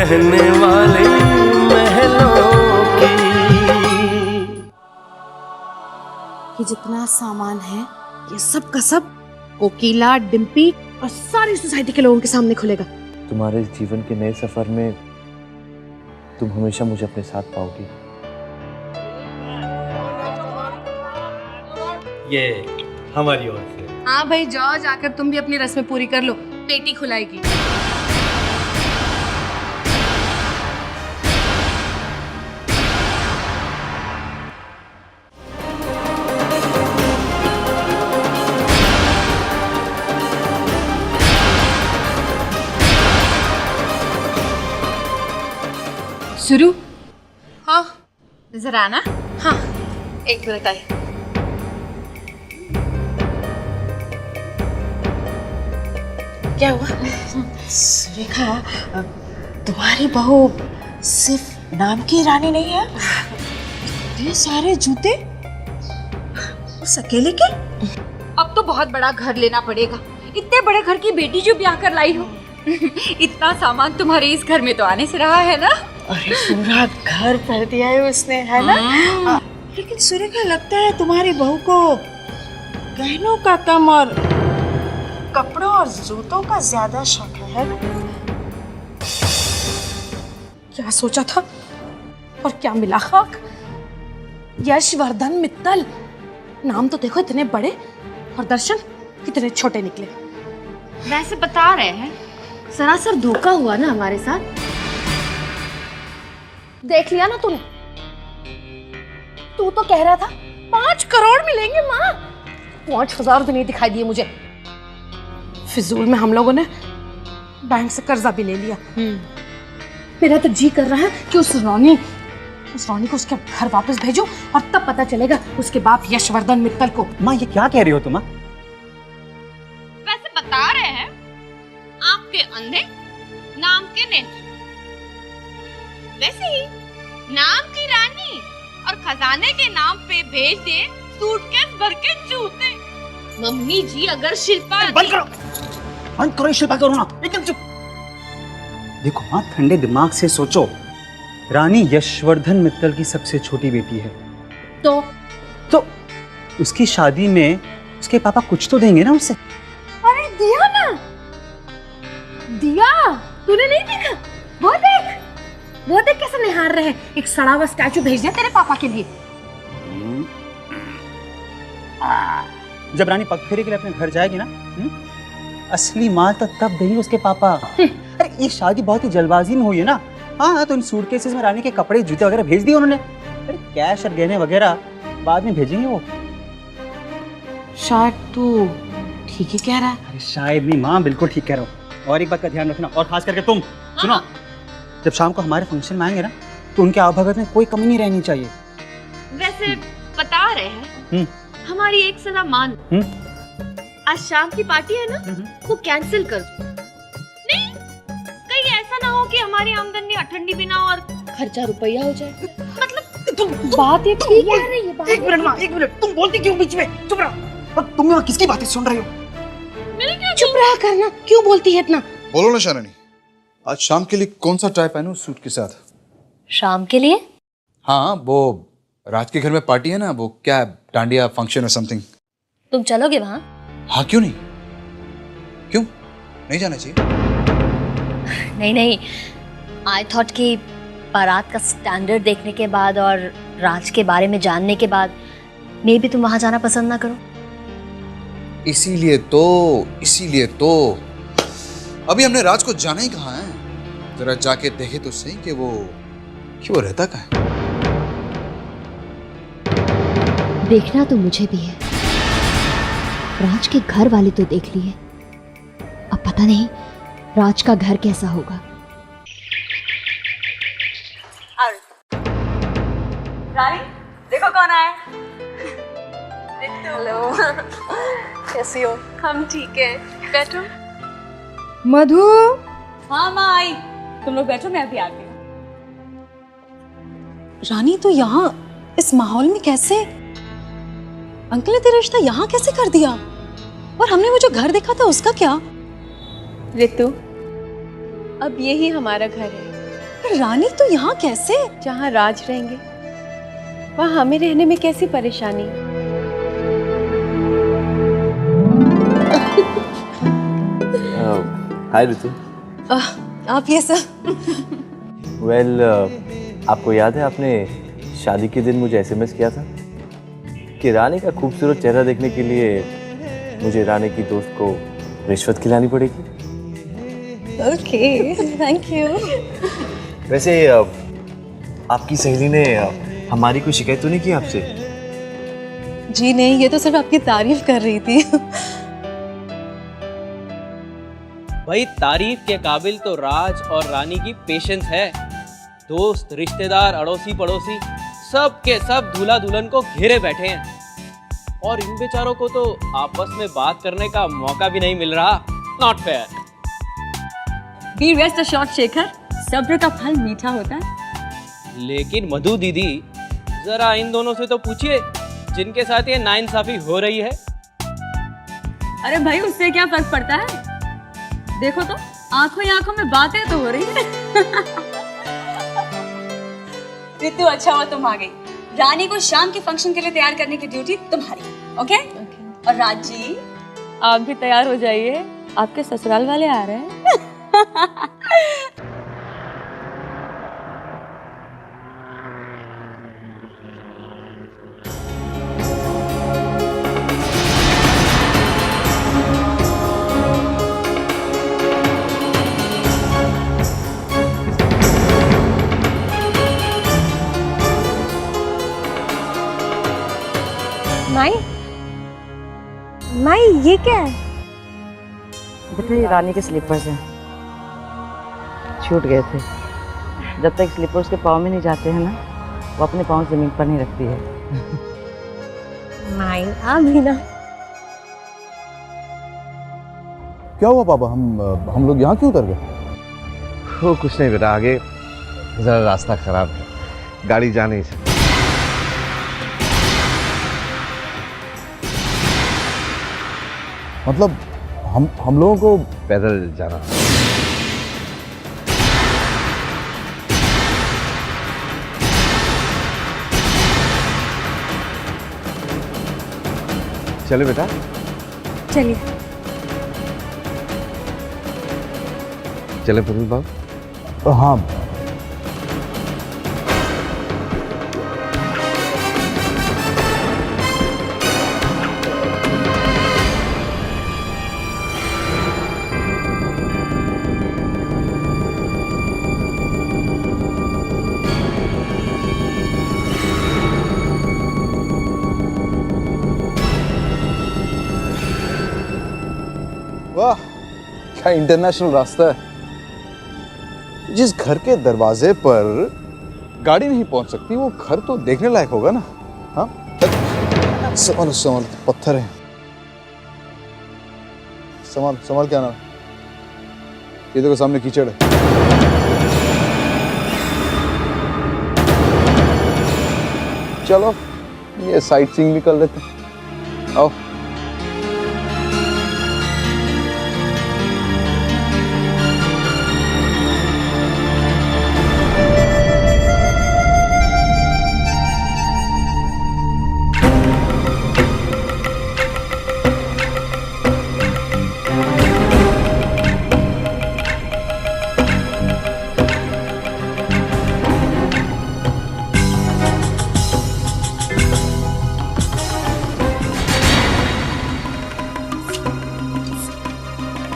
रहने वाले महलों की। ये जितना सामान है ये सब का सब कोकिला, डिम्पी और सारी सोसाइटी के लोगों के सामने खुलेगा। तुम्हारे जीवन के नए सफर में तुम हमेशा मुझे अपने साथ पाओगी। ये हमारी ओर से। हाँ भाई जाओ, जाकर तुम भी अपनी रस्में पूरी कर लो, पेटी खुलाएगी। शुरू? हाँ जरा आना। हाँ एक मिनट आई। क्या हुआ? सुरेखा, तुम्हारी बहू सिर्फ नाम की रानी नहीं है, इतने सारे जूते उस अकेले के। अब तो बहुत बड़ा घर लेना पड़ेगा। इतने बड़े घर की बेटी जो ब्याह कर लाई हो। इतना सामान तुम्हारे इस घर में तो आने से रहा है ना। अरे पूरा घर भर दिया है उसने, है ना? लेकिन सुरेखा, लगता है तुम्हारी बहू को गहनों का कम और कपड़ों और जूतों का ज्यादा शौक है ना? क्या सोचा था और क्या मिला? खाक। यशवर्धन मित्तल, नाम तो देखो इतने बड़े और दर्शन कितने छोटे निकले। वैसे बता रहे हैं सरासर धोखा हुआ ना हमारे साथ। देख लिया ना तूने, तू तो कह रहा था 5 करोड़ मिलेंगे माँ, 5,000 भी नहीं दिखाई दिए मुझे। फिजूल में हम लोगों ने बैंक से कर्जा भी ले लिया। मेरा तो जी कर रहा है कि उस रानी को उसके घर वापस भेजो और तब पता चलेगा उसके बाप यशवर्धन मित्तल को। माँ ये क्या कह रही हो तुम? वैसे बता रहे हैं आपके अंधे नाम के नेत्र। वैसे ही नाम की रानी और खजाने के नाम पे भेज दे सूटकेस भर के जूते। मम्मी जी अगर शिल्पा बंद करो शिल्पा, करो ना, एकदम चुप। देखो माँ, ठंडे दिमाग से सोचो। रानी यशवर्धन मित्तल की सबसे छोटी बेटी है, तो उसकी शादी में उसके पापा कुछ तो देंगे ना उसे। अरे दिया ना, दिया तूने नहीं देखा? वो देख कैसे निहार रहे हैं। एक सड़ा हुआ स्टैचू भेज दिया तेरे पापा के लिए। जब रानी पग फेरे के लिए अपने घर जाएगी ना, असली माल तो तब देंगे उसके पापा। अरे ये शादी बहुत ही जल्दबाजी में हुई है ना। हाँ तो इन सूटकेसेस में रानी के कपड़े जूते वगैरह भेज दिए उन्होंने। अरे कैश और गहने वगैरह बाद में भेजेंगे वो। शायद तू ठीक ही कह रहा है। अरे शायद नहीं माँ, बिल्कुल ठीक कह रहा हूँ। और एक बात का ध्यान रखना, और खास करके तुम सुनो, जब शाम को हमारे फंक्शन में आएंगे ना तो उनके आवभगत में कोई कमी नहीं रहनी चाहिए। वैसे बता रहे हैं हमारी एक सदा मान, आज शाम की पार्टी है ना, वो कैंसिल कर दो। नहीं, कहीं ऐसा ना हो कि हमारी आमदनी अठंडी भी ना हो और खर्चा रुपया हो जाए। मतलब तुम बात ये ठीक कह रही है। एक मिनट माँ, एक मिनट, तुम बोलती क्यों बीच में? चुप रहो। तुम यहाँ किसकी बातें सुन रही हो? चुप रहा करना, क्यों बोलती है इतना? बोलो ना शालिनी, आज शाम के लिए कौन सा टाई पहनूं सूट के साथ? शाम के लिए? हाँ, वो राज के घर में पार्टी है ना, वो क्या डांडिया फंक्शन और समथिंग। तुम चलोगे वहाँ? हाँ क्यों नहीं, क्यों नहीं जाना चाहिए? नहीं, आई थॉट कि बारात का स्टैंडर्ड देखने के बाद और राज के बारे में जानने के बाद मे भी तुम वहाँ जाना पसंद ना करो। इसीलिए तो अभी हमने राज को जाना ही कहाँ है। जरा जाके देखे तो सही कि वो रहता कहाँ है। देखना तो मुझे भी है। राज के घर वाले तो देख लिए, अब पता नहीं राज का घर कैसा होगा। रानी देखो कौन आया। हेलो, कैसी हो? हम ठीक है, बैठो। मधु। हाँ माँ आई, तुम लोग बैठो, मैं अभी आती हूँ। रानी तो यहाँ इस माहौल में कैसे? अंकल ने तेरा रिश्ता यहाँ कैसे कर दिया? और हमने वो जो घर देखा था उसका क्या? रितु, अब यही हमारा घर है। रानी तो यहाँ कैसे? जहाँ राज रहेंगे वहाँ हमें रहने में कैसी परेशानी? हाय ऋतु। आप ये सब? वेल, आपको याद है आपने शादी के दिन मुझे एसएमएस किया था कि रानी का खूबसूरत चेहरा देखने के लिए मुझे रानी की दोस्त को रिश्वत खिलानी पड़ेगी। Okay, thank you. वैसे आपकी सहेली ने हमारी कोई शिकायत तो नहीं की आपसे? जी नहीं, ये तो सिर्फ आपकी तारीफ कर रही थी। भाई तारीफ के काबिल तो राज और रानी की पेशेंस है। दोस्त, रिश्तेदार, अड़ोसी पड़ोसी सब के सब दूल्हा दुल्हन को घेरे बैठे हैं और इन बेचारों को तो आपस में बात करने का मौका भी नहीं मिल रहा। Not fair. Be rest assured Shekhar, सब्र का फल मीठा होता है। लेकिन मधु दीदी, जरा इन दोनों से तो पूछिए जिनके साथ ये नाइंसाफी हो रही है। अरे भाई, उससे क्या फर्क पड़ता है? देखो तो, आंखों ही आंखों में बातें तो हो रही है। रितु, अच्छा हुआ तुम आ गई। रानी को शाम के फंक्शन के लिए तैयार करने की ड्यूटी तुम्हारी। ओके? और राज जी, आप भी तैयार हो जाइए, आपके ससुराल वाले आ रहे हैं। माई, ये क्या है? बेटा, ये रानी के स्लीपर्स हैं, छूट गए थे। जब तक स्लीपर्स के पाँव में नहीं जाते हैं ना, वो अपने पाँव जमीन पर नहीं रखती है। माई, आप भी ना। क्या हुआ पापा, हम लोग यहाँ क्यों उतर गए? वो कुछ नहीं बेटा, आगे जरा रास्ता खराब है, गाड़ी जा नहीं सकती। मतलब हम लोगों को पैदल जाना। चले बेटा, चलिए। चले पुनीत बाबू। हाँ। वाह, क्या इंटरनेशनल रास्ता है। जिस घर के दरवाजे पर गाड़ी नहीं पहुंच सकती, वो घर तो देखने लायक होगा ना। हाँ, संभाल संभाल, पत्थर है। संभाल संभाल, क्या नाम? ये देखो सामने कीचड़ है। चलो, ये साइट सीइंग भी कर लेते हैं। आओ।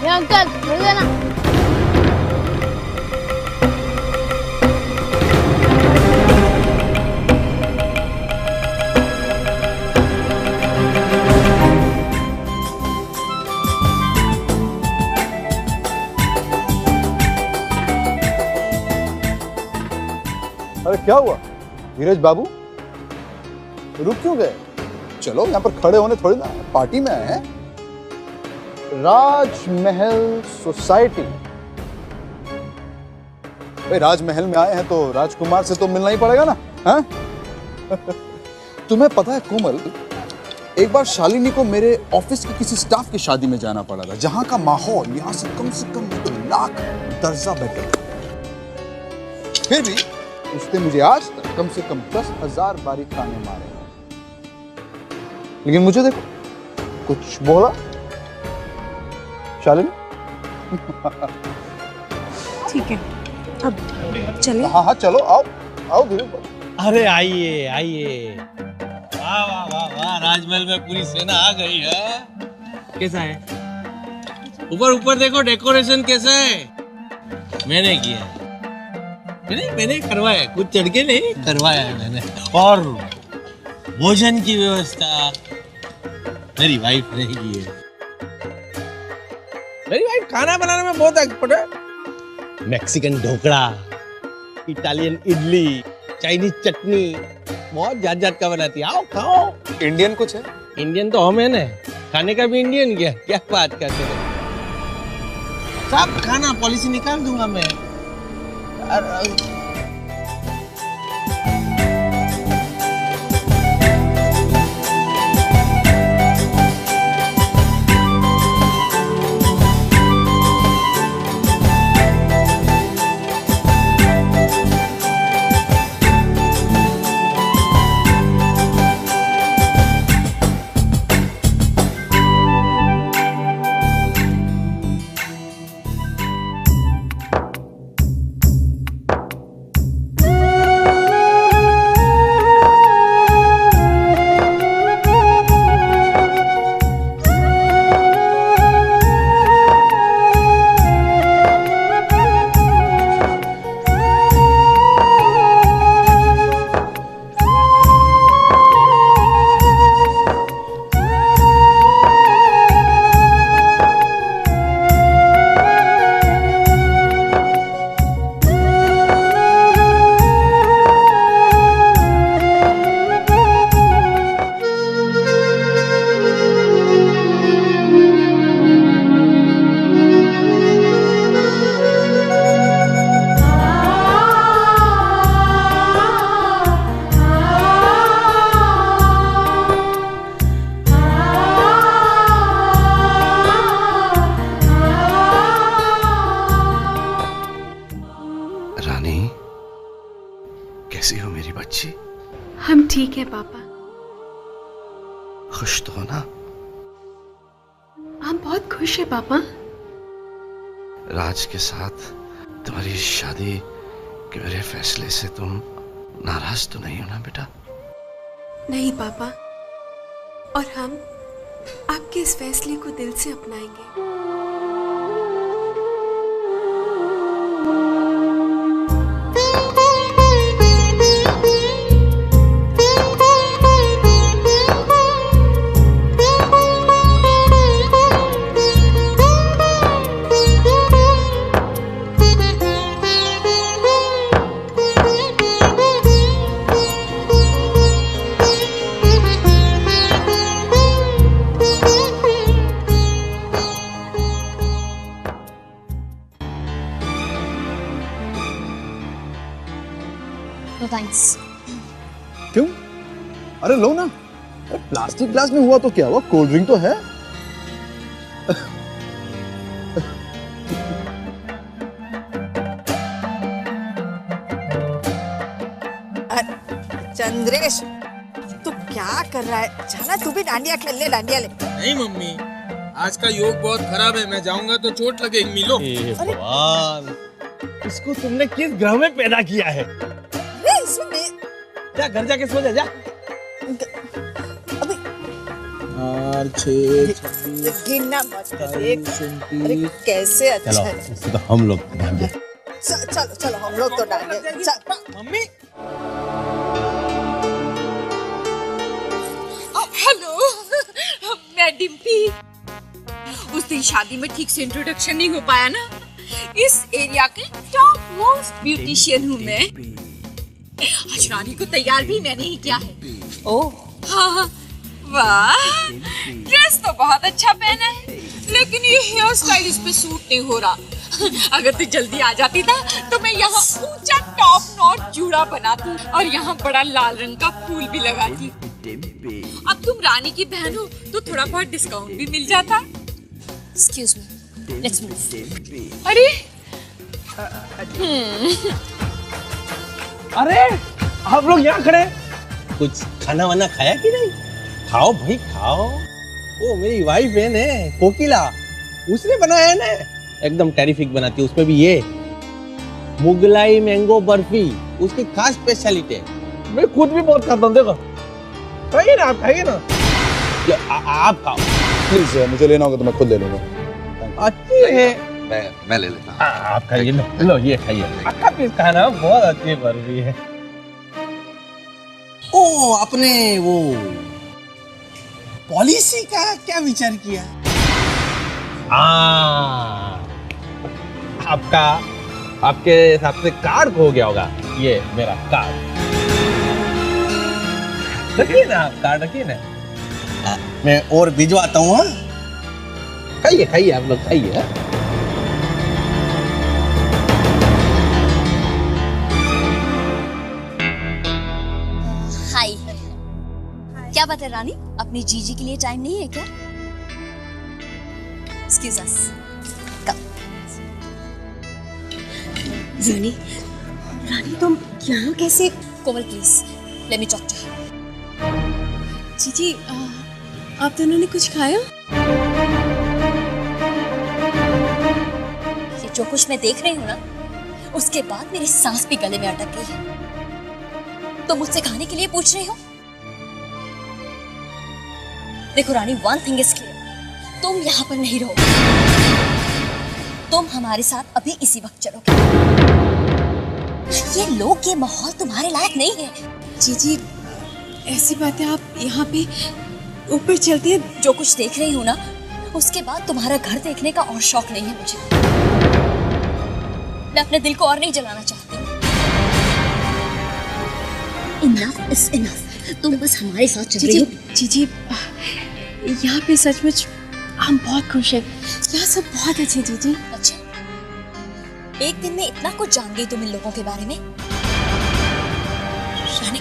अंकल, मिल गया ना? अरे क्या हुआ धीरज बाबू, रुक क्यों गए? चलो, यहाँ पर खड़े होने थोड़ी ना, पार्टी में आए हैं। राजमहल सोसाइटी। भाई, राजमहल में आए हैं तो राजकुमार से तो मिलना ही पड़ेगा ना। हाँ? तुम्हें पता है कोमल, एक बार शालिनी को मेरे ऑफिस के किसी स्टाफ की शादी में जाना पड़ा था, जहां का माहौल यहाँ से कम 1 लाख दर्जा बेटर। फिर भी उसने मुझे आज तक कम से कम 10,000 बारी ताने मारे हैं। लेकिन मुझे देखो, कुछ बोला शालिनी? ठीक है, अब चले। हाँ हाँ चलो, आओ आओ धीरे। अरे आइए आइए, वाह वाह वाह वाह, राजमहल में पूरी सेना आ गई है। कैसा है? ऊपर ऊपर देखो डेकोरेशन कैसा है। मैंने किया है। मैंने करवाया है, कुछ चढ़ के नहीं करवाया है मैंने। और भोजन की व्यवस्था मेरी वाइफ ने की है। मेरी वाइफ खाना बनाने में बहुत एक्सपर्ट है। Mexican dhokla, Italian idli, Chinese चटनी, बहुत जात जात का बनाती है। आओ खाओ। इंडियन कुछ है? इंडियन तो हम है ना, खाने का भी इंडियन क्या बात करते हो? सब खाना पॉलिसी निकाल दूंगा मैं। कैसी हो मेरी बच्ची? हम ठीक है पापा। खुश तो हो ना? हम बहुत खुश है पापा। राज के साथ तुम्हारी शादी के मेरे फैसले से तुम नाराज तो नहीं हो ना बेटा? नहीं पापा, और हम आपके इस फैसले को दिल से अपनाएंगे। No thanks. क्यों? अरे लो ना। प्लास्टिक ग्लास में हुआ तो क्या हुआ, कोल्ड ड्रिंक तो है। चंद्रेश, तू क्या कर रहा है? जाना तू भी डांडिया खेल ले, डांडिया ले। नहीं मम्मी, आज का योग बहुत खराब है, मैं जाऊंगा तो चोट लगेगी। मिलो। भगवान, इसको तुमने किस ग्रह में पैदा किया है? जा घर जाके सो जा। अभी 4, 6, गिनना मत कर। अरे कैसे अच्छा है। तो हम लोग डांडिया। चलो चलो हम लोग तो डांडिया। मम्मी हेलो, मैं डिम्पी। उस दिन शादी में ठीक से इंट्रोडक्शन नहीं हो पाया ना। इस एरिया के टॉप मोस्ट ब्यूटिशियन हूँ मैं। आज रानी को तैयार भी मैंने ही किया है। ओह हाँ, वाह, ड्रेस तो बहुत अच्छा पहना है, लेकिन ये हेयर स्टाइल इस पे सूट नहीं हो रहा। अगर तू जल्दी आ जाती ना तो मैं यहाँ ऊंचा टॉप नॉट जूड़ा बनाती और यहाँ बड़ा लाल रंग का फूल भी लगाती। अब तुम रानी की बहन हो तो थोड़ा बहुत डिस्काउंट भी मिल जाता। Excuse me. Let's move. अरे अरे आप लोग यहाँ खड़े, कुछ खाना वाना खाया कि नहीं? खाओ भाई खाओ। वो मेरी वाइफ है ना कोकिला, उसने बनाया है ना, एकदम टेरिफिक बनाती है। उसमें भी ये मुगलाई मैंगो बर्फी उसकी खास स्पेशलिटी है। मैं खुद भी बहुत खाता हूँ, देखो खाइए ना, आप खाइए ना। आप खाओ प्लीज, मुझे लेना होगा तो मैं खुद ले लूंगा। अच्छी है, मैं ले लेता हूँ। आप खाइए ना, लो ये खाइए, अच्छा पीस खाना, बहुत अच्छी बर्फी है। ओ आपने वो पॉलिसी का क्या विचार किया? आपके हिसाब से कार्ड खो गया होगा, ये मेरा कार्ड रखिए ना, आप कार्ड रखिए ना, मैं और भिजवाता हूँ। खाइए खाइए, आप लोग खाइए। हाय, क्या बात है रानी, अपनी जीजी के लिए टाइम नहीं है क्या? Excuse us. रानी, रानी तुम यहाँ कैसे? Komal please, let me talk to her. जीजी, आप दोनों ने कुछ खाया? ये जो कुछ मैं देख रही हूँ ना, उसके बाद मेरी सांस भी गले में अटक गई है। तो मुझसे खाने के लिए पूछ रही हो? देखो रानी, वन थिंग इज क्लियर, तुम यहाँ पर नहीं रहोगे, तुम हमारे साथ अभी इसी वक्त चलोगे। ये लोग, ये माहौल तुम्हारे लायक नहीं है। जीजी, ऐसी बातें आप यहाँ पे ऊपर चलती है। जो कुछ देख रही हूँ ना, उसके बाद तुम्हारा घर देखने का और शौक नहीं है मुझे। मैं अपने दिल को और नहीं जलाना चाहती। इनफ इज इनफ, तुम बस हमारे साथ चल रही हो। जीजी, यहाँ पे सचमुच हम बहुत खुश हैं। यहाँ सब बहुत अच्छे जीजी। अच्छा, एक दिन में इतना कुछ जान गई तुम इन लोगों के बारे में? रानी,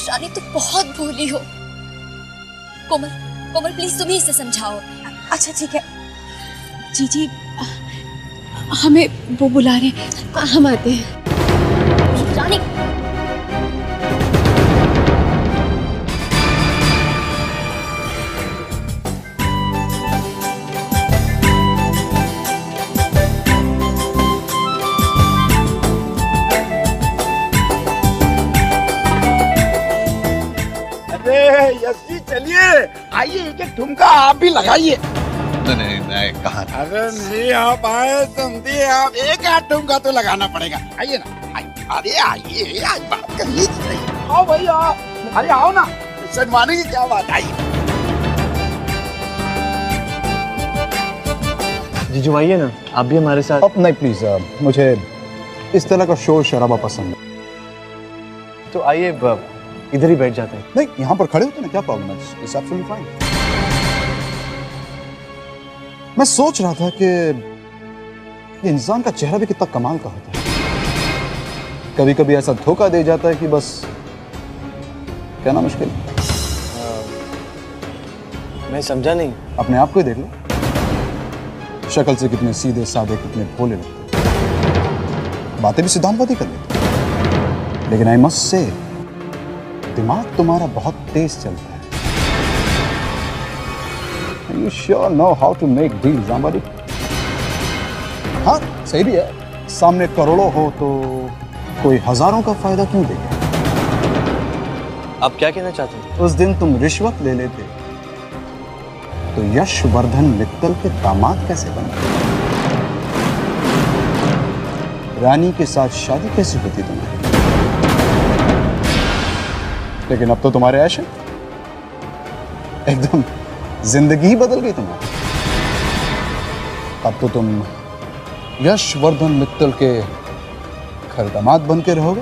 रानी तुम बहुत भोली हो। कोमल, कोमल प्लीज तुम ही इसे समझाओ। अच्छा ठीक है जीजी, हमें वो बुला रहे हैं, हम आते हैं। रानी, यस जी चलिए, आइए एक ठुमका आप भी लगाइए। नहीं कहा। अगर नहीं आप आए समझिए, आप एक आध ठुमका तो लगाना पड़ेगा। आइए ना, अरे आइए, आज बात करिए। आओ भैया, अरे आओ ना, शर्माने की क्या बात। आइए जीजू आइए ना, आप भी हमारे साथ। अब नहीं प्लीज, मुझे इस तरह का शोर शराबा पसंद है। तो आइए, इधर ही बैठ जाते हैं। नहीं, यहाँ पर खड़े होते ना, क्या प्रॉब्लम है? It's absolutely fine. मैं सोच रहा था कि ये इंसान का चेहरा भी कितना कमाल का होता है। कभी कभी ऐसा धोखा दे जाता है कि बस कहना मुश्किल। मैं समझा नहीं। अपने आप को ही देख लो, शक्ल से कितने सीधे साधे, कितने भोले लगते, बातें भी सिद्धांतवादी कर लेते, लेकिन आई मस्ट से दिमाग तुम्हारा बहुत तेज चलता है। You sure know how to make deals, somebody? हाँ, सही भी है। सामने करोड़ों हो तो कोई हजारों का फायदा क्यों देगा? आप क्या कहना चाहते हैं? उस दिन तुम रिश्वत ले लेते तो यशवर्धन मित्तल के दामाद कैसे बनते? रानी के साथ शादी कैसे होती तुम्हारी? लेकिन अब तो तुम्हारे ऐश है, एकदम जिंदगी ही बदल गई तुम्हारी। अब तो तुम यशवर्धन मित्तल के घर दामाद बन के रहोगे।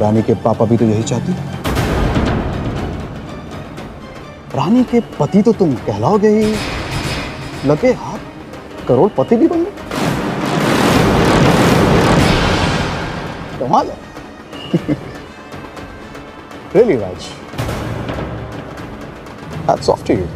रानी के पापा भी तो यही चाहती। रानी के पति तो तुम कहलाओगे ही, लगे हाथ करोड़पति भी बन गए। कमाल है। Really, Raj? Hats off to you.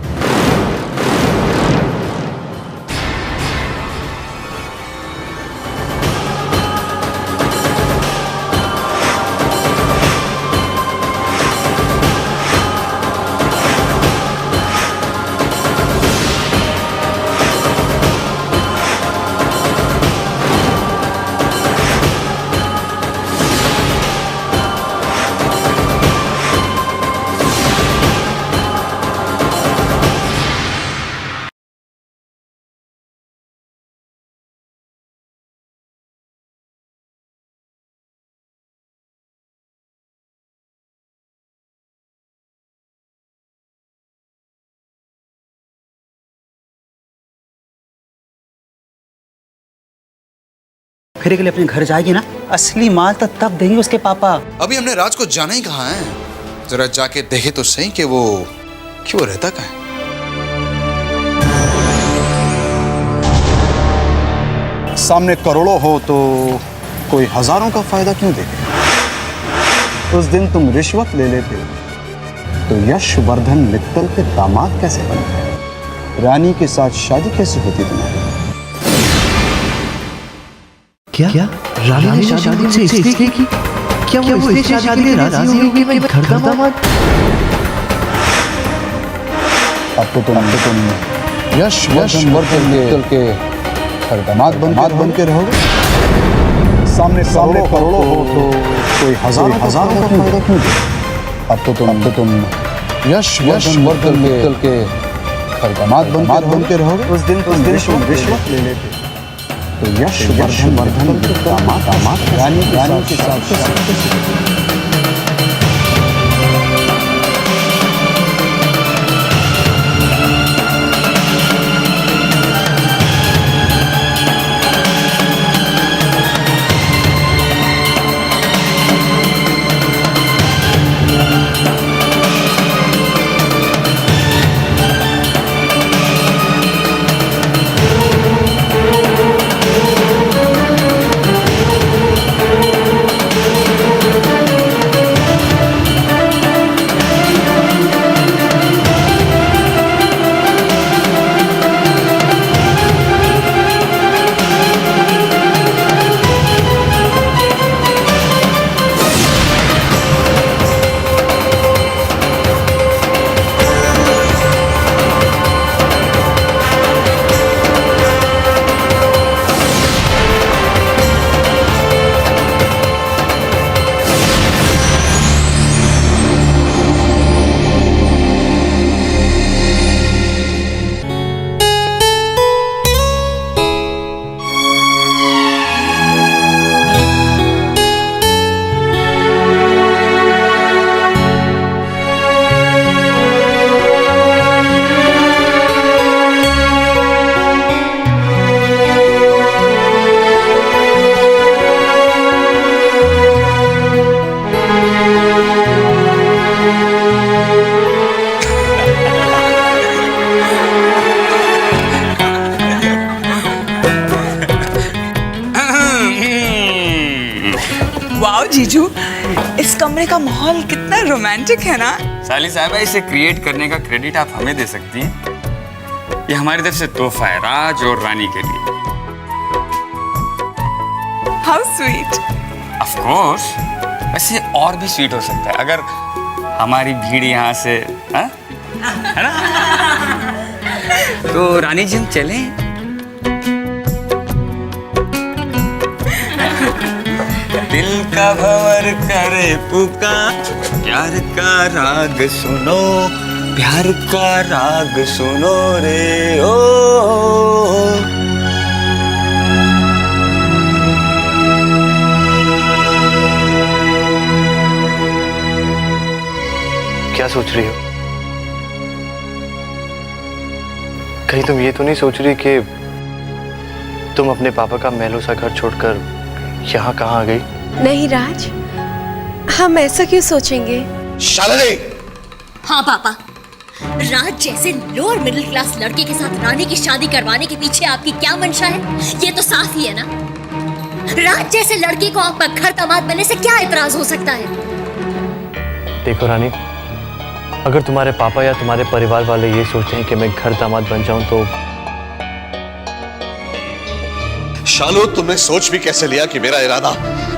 फेरे के लिए अपने घर जाएगी ना, असली माल तो तब देंगे उसके पापा। अभी हमने राज को जाना ही कहाँ है, जरा जाके देखे तो सही कि वो रहता कहाँ है। सामने करोड़ों हो तो कोई हजारों का फायदा क्यों देखे? उस दिन तुम रिश्वत ले लेते तो यशवर्धन मित्तल के दामाद कैसे बनते? रानी के साथ शादी कैसे होती तुम्हारी? क्या रानी ने शादी मुझसे इसलिए की? क्या वो इसलिए शादी के राजी हो गई कि मैं घर दामाद? अब तो तुम यशवर्धन मित्तल के घर दामाद बन के रहोगे। सामने करोड़ों हो तो कोई हजारों का फायदा क्यों दे? अब तो तुम यशवर्धन मित्तल के घर दामाद बन के रहोगे। उस दिन रिश्वत ले लेते तो यशवर्धन के दामाद रानी के साथ जीजू, इस कमरे का माहौल कितना रोमांटिक है ना। साली साहबा, इसे क्रिएट करने का क्रेडिट आप हमें दे सकती हैं। ये हमारी तरफ से तोहफा है राज और रानी के लिए। How sweet. ऑफ कोर्स, वैसे और भी स्वीट हो सकता है अगर हमारी भीड़ यहाँ से, है ना? तो रानी जी हम चलें? दिल का भंवर करे पुकार, प्यार का राग सुनो, प्यार का राग सुनो रे ओ। क्या सोच रही हो? कहीं तुम ये तो नहीं सोच रही कि तुम अपने पापा का महलों सा घर छोड़कर यहाँ कहाँ आ गई? नहीं राज, हम ऐसा क्यों सोचेंगे? शालिनी! हाँ पापा, राज जैसे लोअर मिडिल क्लास लड़के के साथ रानी की शादी करवाने के पीछे आपकी क्या मंशा है? ये तो साफ ही है ना। राज जैसे लड़के को आपका घर दामाद बनने से क्या एतराज हो सकता है? देखो रानी, अगर तुम्हारे पापा या तुम्हारे परिवार वाले ये सोचते हैं कि मैं घर दामाद बन जाऊं तो शालू, तुमने सोच भी कैसे लिया कि मेरा इरादा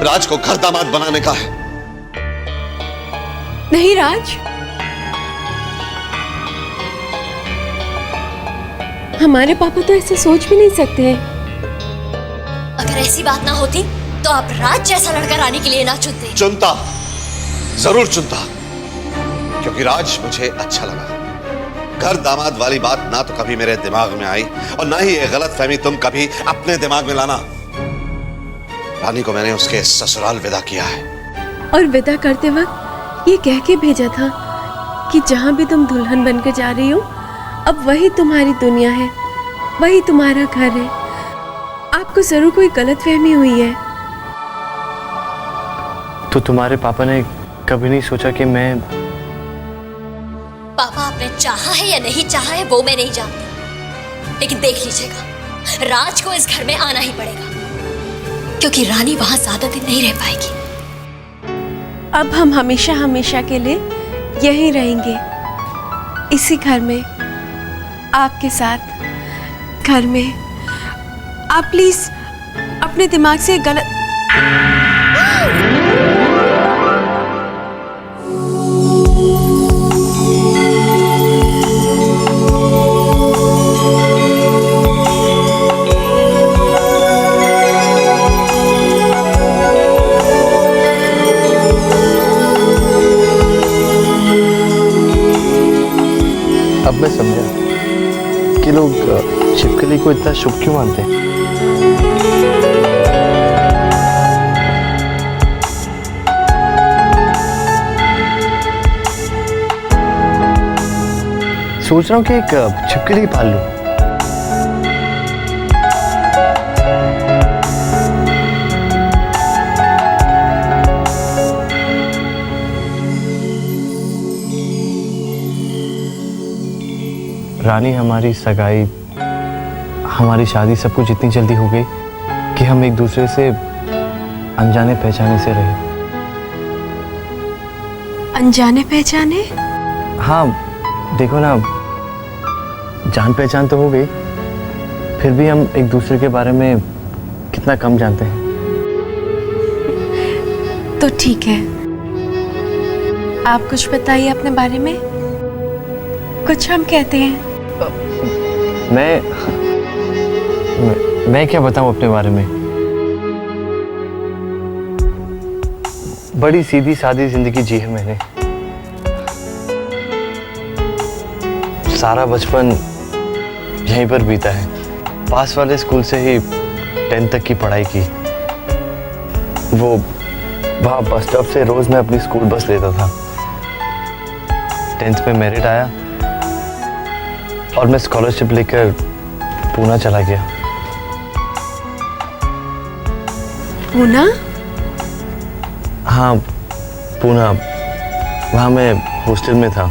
राज को घर दामाद बनाने का है? नहीं राज, हमारे पापा तो ऐसे सोच भी नहीं सकते हैं। अगर ऐसी बात ना होती तो आप राज जैसा लड़का रानी के लिए ना चुनते। चुनता, जरूर चुनता, क्योंकि राज मुझे अच्छा लगा। घर दामाद वाली बात ना तो कभी मेरे दिमाग में आई और ना ही ये गलतफहमी तुम कभी अपने दिमाग में लाना। रानी को मैंने उसके ससुराल विदा किया है, और विदा करते वक्त ये कह के भेजा था कि जहाँ भी तुम दुल्हन बनकर जा रही हो, अब वही तुम्हारी दुनिया है, वही तुम्हारा घर है। आप आपको जरूर कोई गलतफहमी हुई है। तो तुम्हारे पापा ने कभी नहीं सोचा कि मैं... पापा आपने चाहा है या नहीं चाहा है वो मैं नहीं जानती, लेकिन देख लीजिएगा राज को इस घर में आना ही पड़ेगा, क्योंकि रानी वहां ज्यादा दिन नहीं रह पाएगी। अब हम हमेशा हमेशा के लिए यहीं रहेंगे, इसी घर में, आपके साथ घर में। आप प्लीज अपने दिमाग से गलत... अब मैं समझा कि लोग छिपकली को इतना शुभ क्यों मानते हैं। सोच रहा हूँ कि एक छिपकली पाल लूं। रानी, हमारी सगाई, हमारी शादी, सब कुछ इतनी जल्दी हो गई कि हम एक दूसरे से अनजाने पहचाने से रहे। अनजाने पहचाने? हाँ, देखो ना, जान पहचान तो हो गई, फिर भी हम एक दूसरे के बारे में कितना कम जानते हैं। तो ठीक है, आप कुछ बताइए अपने बारे में, कुछ हम कहते हैं। मैं क्या बताऊं अपने बारे में। बड़ी सीधी सादी जिंदगी जी है मैंने। सारा बचपन यहीं पर बीता है। पास वाले स्कूल से ही 10th तक की पढ़ाई की। वो वहाँ बस स्टॉप से रोज मैं अपनी स्कूल बस लेता था। 10th में मेरिट आया और मैं स्कॉलरशिप लेकर पूना चला गया। पूना? हाँ, पूना। वहाँ मैं हॉस्टल में था।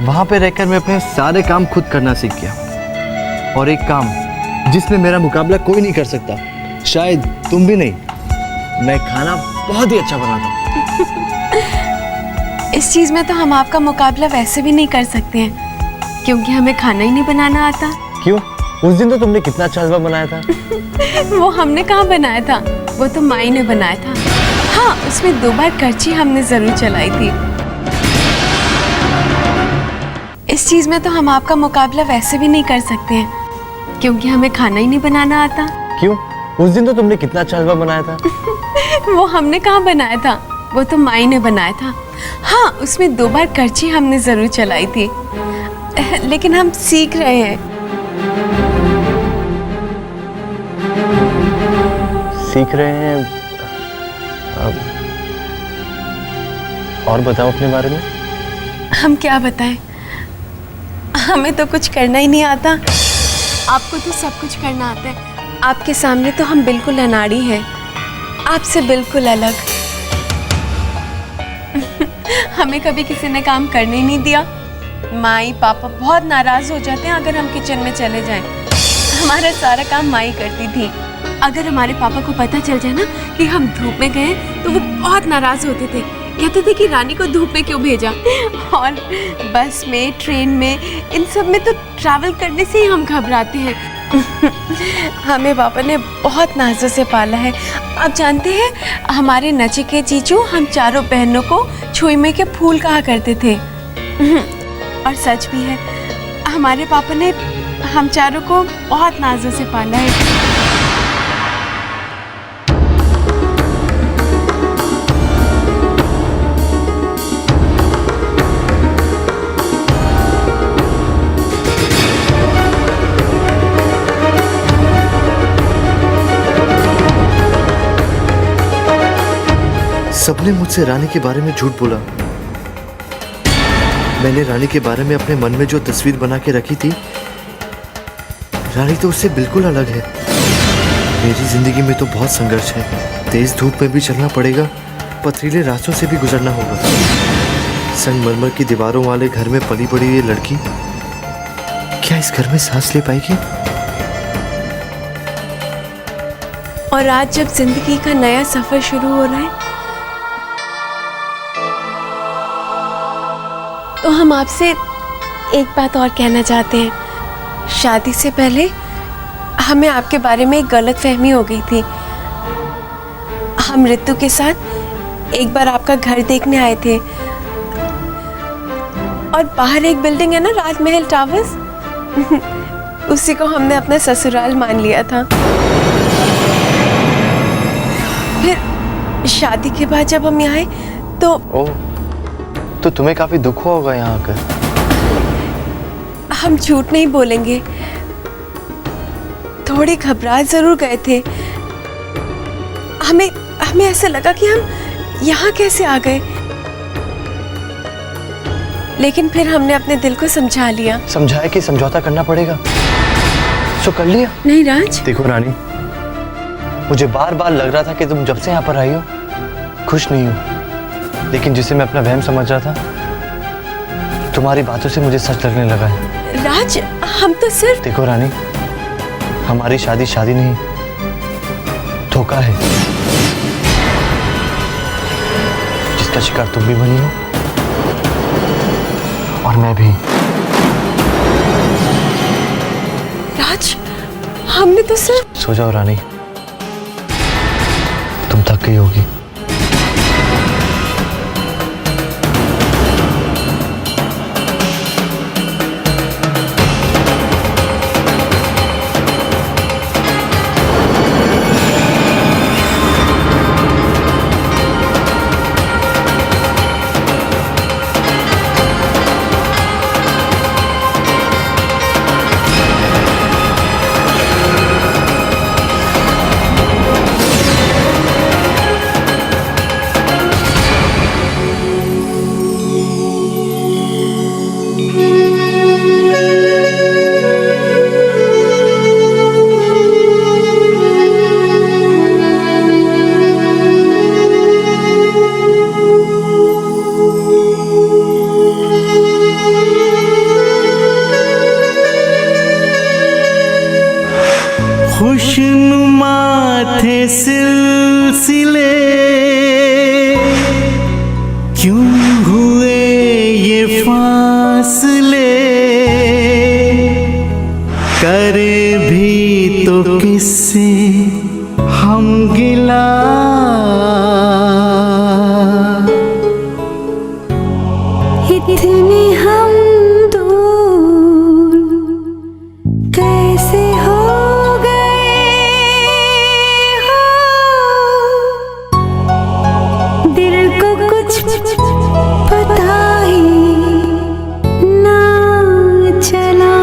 वहाँ पे रहकर मैं अपने सारे काम खुद करना सीख गया। और एक काम जिसमें मेरा मुकाबला कोई नहीं कर सकता, शायद तुम भी नहीं, मैं खाना बहुत ही अच्छा बनाता हूँ। इस चीज में तो हम आपका मुकाबला वैसे भी नहीं कर सकते हैं, क्योंकि हमें खाना ही नहीं बनाना आता। क्यों? उस दिन तो तुमने कितना अच्छा हलवा बनाया था। वो हमने कहाँ बनाया था, वो तो माई ने बनाया था। हाँ, उसमें 2 बार करछी हमने जरूर चलाई थी। इस चीज में तो हम आपका मुकाबला वैसे भी नहीं कर सकते हैं, क्योंकि हमें खाना ही नहीं बनाना आता। क्यों? उस दिन तो तुमने कितना अच्छा हलवा बनाया था। वो हमने कहाँ बनाया था, वो तो माई ने बनाया था। हाँ, उसमें 2 बार करछी हमने जरूर चलाई थी, लेकिन हम सीख रहे हैं। सीख रहे हैं? और बताओ अपने बारे में। हम क्या बताएं, हमें तो कुछ करना ही नहीं आता। आपको तो सब कुछ करना आता है। आपके सामने तो हम बिल्कुल अनाड़ी हैं, आपसे बिल्कुल अलग। हमें कभी किसी ने काम करने ही नहीं दिया। माई पापा बहुत नाराज हो जाते हैं अगर हम किचन में चले जाएं। हमारा सारा काम माई करती थी। अगर हमारे पापा को पता चल जाए ना कि हम धूप में गए तो वो बहुत नाराज होते थे, कहते थे कि रानी को धूप में क्यों भेजा। और बस में, ट्रेन में, इन सब में तो ट्रैवल करने से ही हम घबराते हैं। हमें पापा ने बहुत नाजों से पाला है। आप जानते हैं, हमारे नचिकेत जीजू हम चारों बहनों को छुई में के फूल कहा करते थे। और सच भी है, हमारे पापा ने हम चारों को बहुत नाजों से पाला है। सबने मुझसे रानी के बारे में झूठ बोला। मैंने रानी के बारे में अपने मन में जो तस्वीर बना के रखी थी, रानी तो उससे बिल्कुल अलग है। मेरी जिंदगी में तो बहुत संघर्ष है। तेज धूप में भी चलना पड़ेगा, पथरीले रास्तों से भी गुजरना होगा। संगमरमर की दीवारों वाले घर में पली बड़ी ये लड़की क्या इस घर में सांस ले पाएगी? और आज जब जिंदगी का नया सफर शुरू हो रहा है तो हम आपसे एक बात और कहना चाहते हैं। शादी से पहले हमें आपके बारे में एक गलतफहमी हो गई थी। हम ऋतु के साथ एक बार आपका घर देखने आए थे और बाहर एक बिल्डिंग है ना, राजमहल टावर्स, उसी को हमने अपना ससुराल मान लिया था। फिर शादी के बाद जब हम यहाँ आए तो तो तुम्हें काफी दुख हुआ होगा यहाँ आकर। हम झूठ नहीं बोलेंगे, थोड़ी घबरा जरूर गए थे। हमें ऐसा लगा कि हम यहाँ कैसे आ गए, लेकिन फिर हमने अपने दिल को समझा लिया। समझाया कि समझौता करना पड़ेगा, तो कर लिया। नहीं राज, देखो रानी, मुझे बार बार लग रहा था कि तुम जब से यहाँ पर आई हो खुश नहीं हो, लेकिन जिसे मैं अपना वहम समझ रहा था तुम्हारी बातों से मुझे सच लगने लगा है। राज, हम तो सिर्फ... देखो रानी, हमारी शादी शादी नहीं, धोखा है जिसका शिकार तुम भी बनी हो और मैं भी। राज, हमने तो सिर्फ... सो जाओ रानी, तुम थक गई होगी। खुशनुमा थे सिलसिले, क्यों हुए ये फासले, करे भी तो किससे हम गिला, इतने हम दूर कैसे हो पता ही ना चला।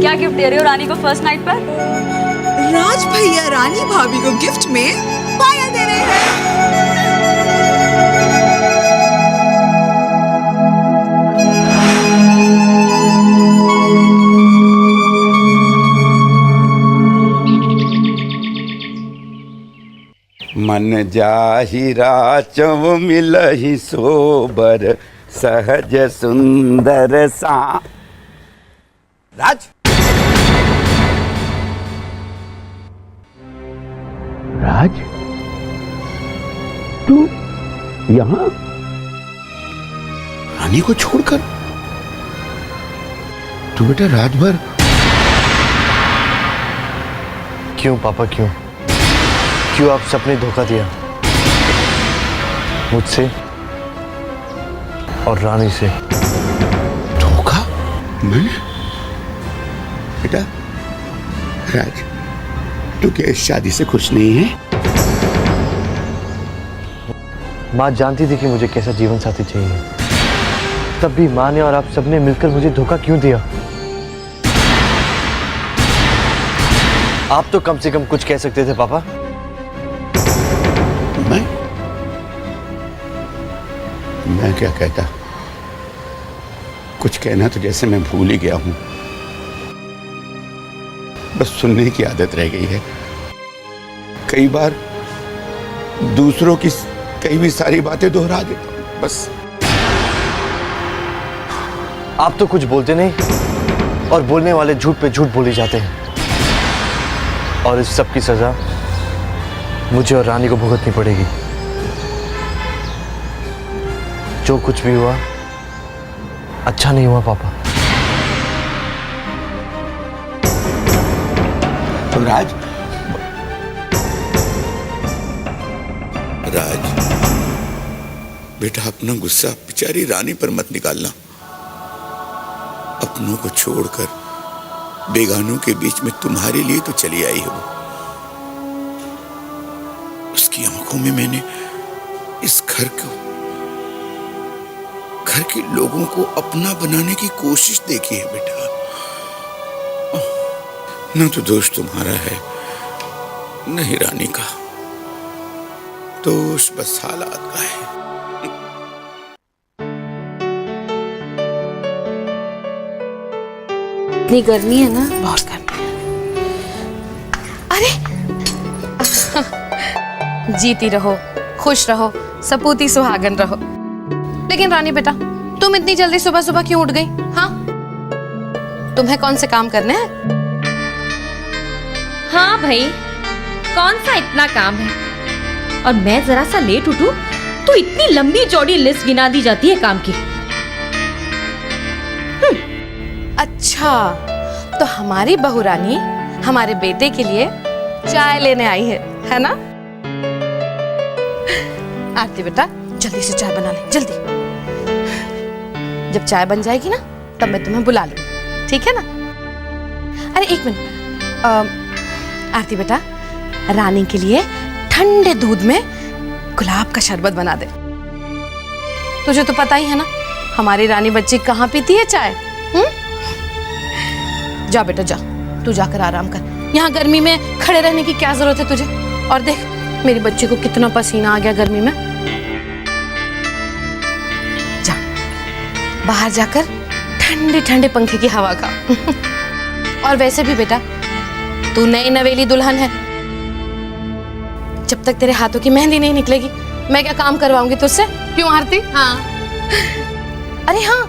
क्या गिफ्ट दे रहे हो रानी को फर्स्ट नाइट पर? राज भैया रानी भाभी को गिफ्ट में पायल दे रहे हैं। मन जाहिरा चव मिलहि सोबर सहज सुंदर सा। राज, राज, तू यहाँ रानी को छोड़कर? तू बेटा रात भर क्यों पापा, क्यों क्यों आप सबने धोखा दिया मुझसे और रानी से। धोखा? मैंने? बेटा राज, तू क्या इस शादी से खुश नहीं है? माँ जानती थी कि मुझे कैसा जीवन साथी चाहिए, तब भी माँ ने और आप सबने मिलकर मुझे धोखा क्यों दिया? आप तो कम से कम कुछ कह सकते थे पापा। मैं क्या कहता? कुछ कहना तो जैसे मैं भूल ही गया हूं। बस सुनने की आदत रह गई है। कई बार दूसरों की कई भी सारी बातें दोहरा देता हूं बस। आप तो कुछ बोलते नहीं और बोलने वाले झूठ पे झूठ बोले जाते हैं, और इस सब की सजा मुझे और रानी को भुगतनी पड़ेगी। जो कुछ भी हुआ अच्छा नहीं हुआ पापा। तो राज, बेटा अपना गुस्सा बेचारी रानी पर मत निकालना। अपनों को छोड़कर बेगानों के बीच में तुम्हारे लिए तो चली आई है वो। उसकी आंखों में मैंने इस घर के लोगों को अपना बनाने की कोशिश देखी है बेटा। न तो दोष तुम्हारा है न ही रानी का, दोष बस हालात का है। इतनी गर्मी है ना, बहुत गर्मी है। अरे जीती रहो, खुश रहो, सपूती सुहागन रहो। लेकिन रानी बेटा, तुम इतनी जल्दी सुबह सुबह क्यों उठ गई? हाँ, तुम्हें कौन से काम करने हैं? हाँ भाई, कौन सा इतना काम है? और मैं जरा सा लेट उठूं तो इतनी लंबी चौड़ी लिस्ट गिना दी जाती है काम की। अच्छा, तो हमारी बहू रानी हमारे बेटे के लिए चाय लेने आई है ना? आरती बेटा, जल्दी से चाय बना ले, जल्दी। जब चाय बन जाएगी ना, तब मैं तुम्हें बुला लूंगी, ठीक है ना? अरे एक मिनट, आरती बेटा, रानी के लिए ठंडे दूध में गुलाब का शरबत बना दे। तुझे तो पता ही है ना, हमारी रानी बच्ची कहाँ पीती है चाय। जा बेटा जा, तू जाकर आराम कर। यहाँ गर्मी में खड़े रहने की क्या जरूरत है तुझे? और देख, मेरी बच्ची को कितना पसीना आ गया गर्मी में। जा, बाहर जाकर ठंडे ठंडे पंखे की हवा खा। और वैसे भी बेटा, तू नई नवेली दुल्हन है, जब तक तेरे हाथों की मेहंदी नहीं निकलेगी, मैं क्या काम करवाऊंगी तुझसे? क्यों आरती? हाँ। अरे हाँ,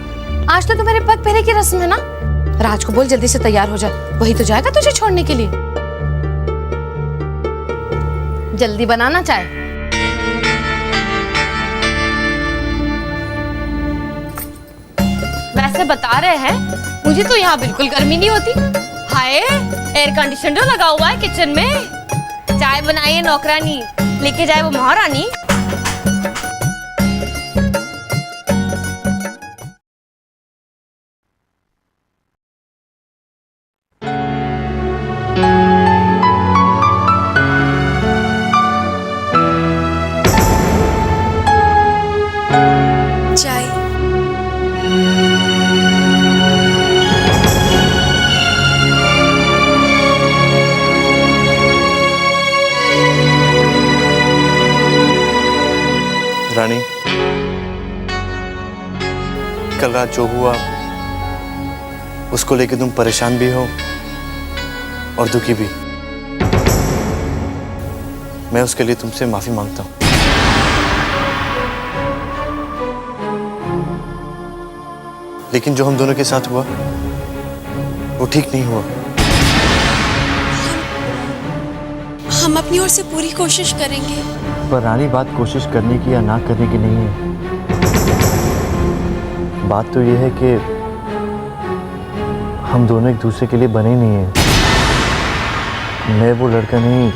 आज तो तुम्हारे पग फेरे की रस्म है ना? राज को बोल जल्दी से तैयार हो जाए, वही तो जाएगा तुझे छोड़ने के लिए। जल्दी बनाना चाय। वैसे बता रहे हैं, मुझे तो यहाँ बिल्कुल गर्मी नहीं होती। हाय, एयर कंडीशनर लगा हुआ है किचन में। चाय बनाइए नौकरानी, लेके जाए वो महारानी। चाय। रानी, कल रात जो हुआ उसको लेके तुम परेशान भी हो और दुखी भी। मैं उसके लिए तुमसे माफी मांगता हूं। लेकिन जो हम दोनों के साथ हुआ वो ठीक नहीं हुआ। हम अपनी ओर से पूरी कोशिश करेंगे। पर रानी, बात कोशिश करने की या ना करने की नहीं है। बात तो ये है कि हम दोनों एक दूसरे के लिए बने ही नहीं हैं। मैं वो लड़का नहीं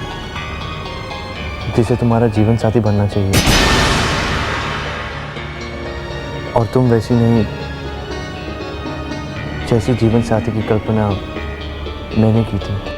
जिसे तुम्हारा जीवन साथी बनना चाहिए। और तुम वैसी नहीं जैसी जीवन साथी की कल्पना मैंने की थी।